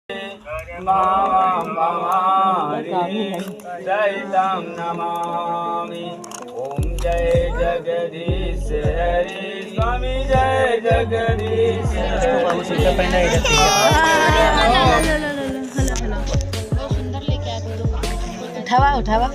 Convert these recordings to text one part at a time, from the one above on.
मां भवानी सहितं नमामि। ओम जय जगदीश हरि स्वामी जय जगदीश उठावा उठावा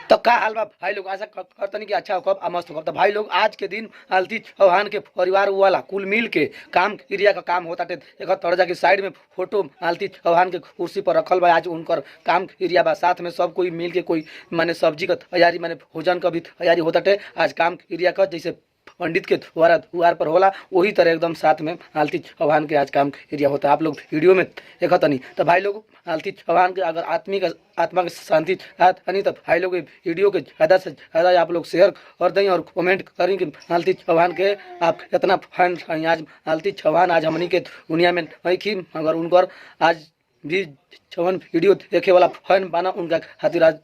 तो का हाल बा भाई लोग, आशा करतनी कि अच्छा होगा मस्त होगा। तो भाई लोग आज के दिन अलती चौहान के परिवार वाला कुल मिल के काम एरिया का काम होता एक तर्जा की साइड में फोटो अलती चौहान के कुर्सी पर रखल बा। आज उनकर काम एरिया बा, साथ में सब कोई मिल के कोई माने सब्जी का तैयारी माने भोजन का भी तैयारी होता है। आज काम एरिया का जैसे पंडित के द्वारा द्वार पर होला वही तरह एकदम साथ में आलती चौहान के आज काम एरिया होता है। आप लोग वीडियो में देखा तनी। तो भाई लोग आलती चौहान के अगर आत्मा की शांति चाहती तो भाई लोग वीडियो के ज़्यादा से ज़्यादा आप लोग शेयर कर दें और कमेंट करें कि आलती चौहान के आप इतना फैन हैं। आज आलती चौहान आज हमनी के दुनिया में नहीं थी, मगर उनकर आज भी चौहान वीडियो देखे वाला फैन बना उनका खातिर आज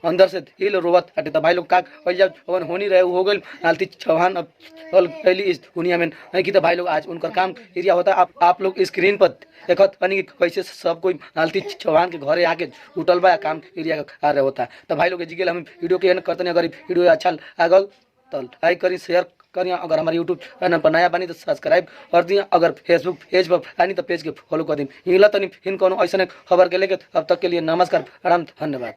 अंदर से दिल रोवत हटे। तो भाई लोग का जब होनी रहे हो गई आलती चौहान अब पहली इस दुनिया में नहीं की। तो भाई लोग आज उनका काम एरिया होता है। आप लोग स्क्रीन पर देखत यानी कैसे सब कोई आलती चौहान के घरे आके उठल बा काम एरिया का कार्य होता है। तो भाई लोग जी हम वीडियो के करते नहीं। अगर वीडियो अच्छा लागल तो लाइक करी शेयर करिए। अगर हमारे यूट्यूब चैनल पर नया बनी तो सब्सक्राइब कर दिए। अगर फेसबुक पेज पर आनी तो पेज के फॉलो कर दी। हिला तो नहीं फिर कोनो ऐसा खबर के लेके अब तक के लिए नमस्कार प्रणाम धन्यवाद।